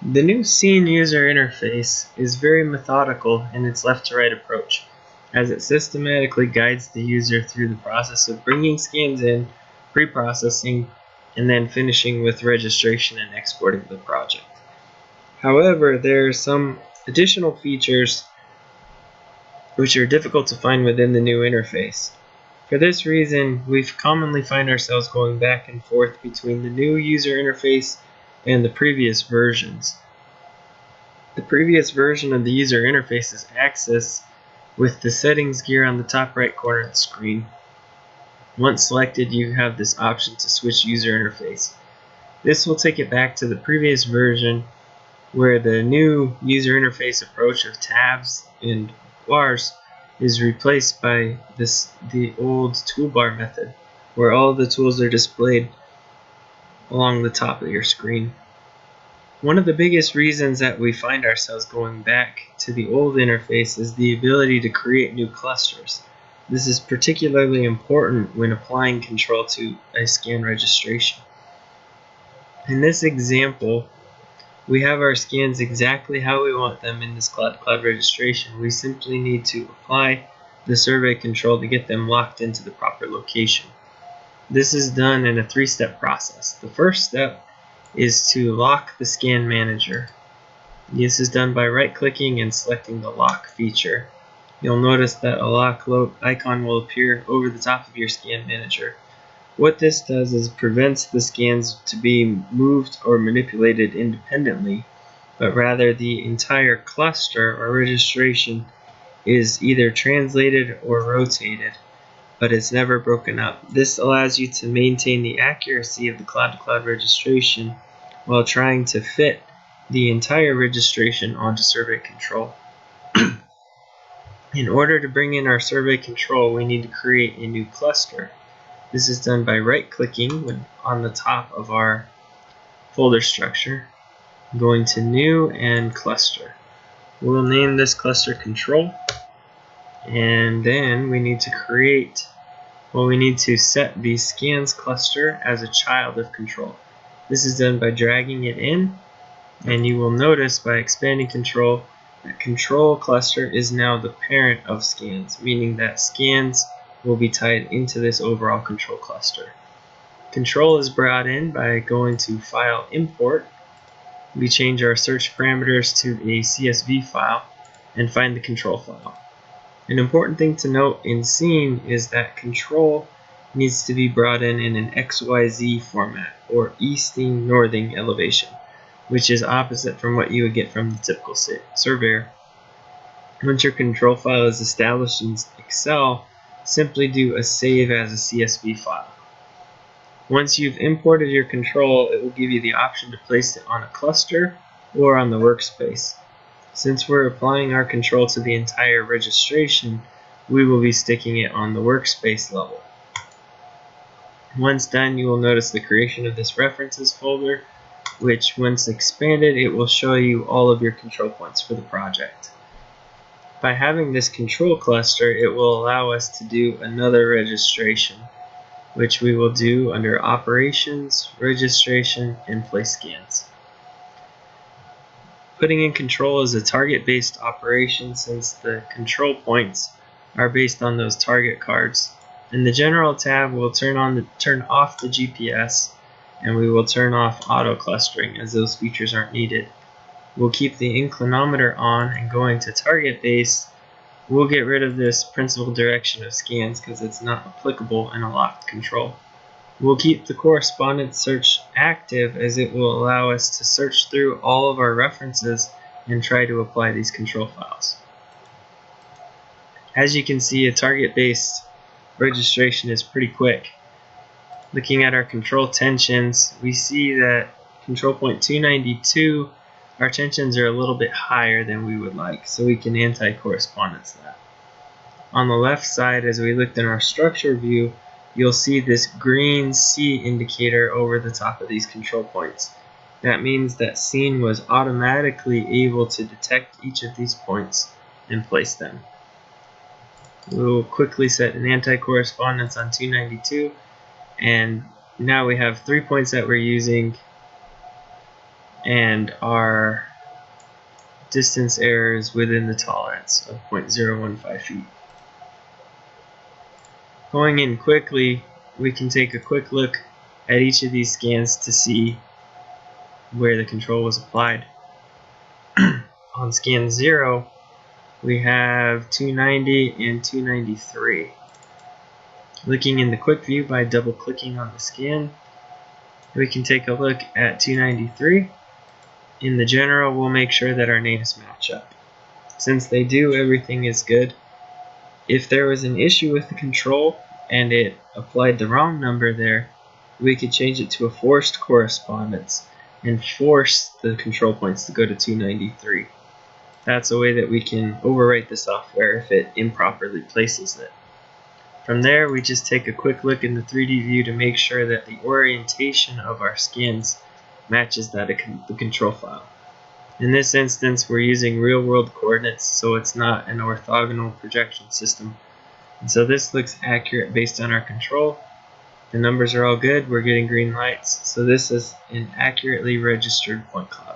The new Scene user interface is very methodical in its left-to-right approach, as it systematically guides the user through the process of bringing scans in, pre-processing, and then finishing with registration and exporting the project. However, there are some additional features which are difficult to find within the new interface. For this reason, we commonly find ourselves going back and forth between the new user interface and the previous versions. The previous version of the user interface is accessed with the settings gear on the top right corner of the screen. Once selected, you have this option to switch user interface. This will take it back to the previous version where the new user interface approach of tabs and bars is replaced by the old toolbar method, where all the tools are displayed along the top of your screen. One of the biggest reasons that we find ourselves going back to the old interface is the ability to create new clusters. This is particularly important when applying control to a scan registration. In this example, we have our scans exactly how we want them in this Cloud registration. We simply need to apply the survey control to get them locked into the proper location. This is done in a three-step process. The first step is to lock the scan manager. This is done by right-clicking and selecting the lock feature. You'll notice that a lock icon will appear over the top of your scan manager. What this does is prevents the scans to be moved or manipulated independently, but rather the entire cluster or registration is either translated or rotated, but it's never broken up. This allows you to maintain the accuracy of the cloud-to-cloud registration while trying to fit the entire registration onto survey control. In order to bring in our survey control, we need to create a new cluster. This is done by right-clicking on the top of our folder structure, going to New and Cluster. We'll name this cluster Control, and then we need to set the Scans cluster as a child of Control. This is done by dragging it in, and you will notice by expanding Control that Control cluster is now the parent of Scans, meaning that Scans will be tied into this overall control cluster. Control is brought in by going to File, Import. We change our search parameters to a CSV file and find the control file. An important thing to note in Scene is that control needs to be brought in an XYZ format, or easting northing elevation, which is opposite from what you would get from the typical surveyor. Once your control file is established in Excel, simply do a save as a CSV file. Once you've imported your control, it will give you the option to place it on a cluster or on the workspace. Since we're applying our control to the entire registration, we will be sticking it on the workspace level. Once done, you will notice the creation of this references folder, which once expanded, it will show you all of your control points for the project. By having this control cluster, it will allow us to do another registration, which we will do under Operations, Registration, and Place Scans. Putting in control is a target-based operation since the control points are based on those target cards. In the General tab, we'll turn off the GPS, and we will turn off auto clustering as those features aren't needed. We'll keep the inclinometer on, and going to target based, we'll get rid of this principal direction of scans because it's not applicable in a locked control. We'll keep the correspondence search active as it will allow us to search through all of our references and try to apply these control files. As you can see, a target-based registration is pretty quick. Looking at our control tensions, we see that control point 292, our tensions are a little bit higher than we would like, so we can anti-correspondence that. On the left side, as we looked in our structure view, you'll see this green C indicator over the top of these control points. That means that Scene was automatically able to detect each of these points and place them. We'll quickly set an anti-correspondence on 292, and now we have 3 points that we're using, and our distance error is within the tolerance of 0.015 feet. Going in quickly, we can take a quick look at each of these scans to see where the control was applied. On scan 0, we have 290 and 293. Looking in the quick view by double clicking on the scan, we can take a look at 293. In the general, we'll make sure that our names match up. Since they do, everything is good. If there was an issue with the control and it applied the wrong number there, we could change it to a forced correspondence and force the control points to go to 293. That's a way that we can overwrite the software if it improperly places it. From there, we just take a quick look in the 3D view to make sure that the orientation of our scans matches that of the control file. In this instance, we're using real-world coordinates, so it's not an orthogonal projection system. And so this looks accurate based on our control. The numbers are all good, we're getting green lights, so this is an accurately registered point cloud.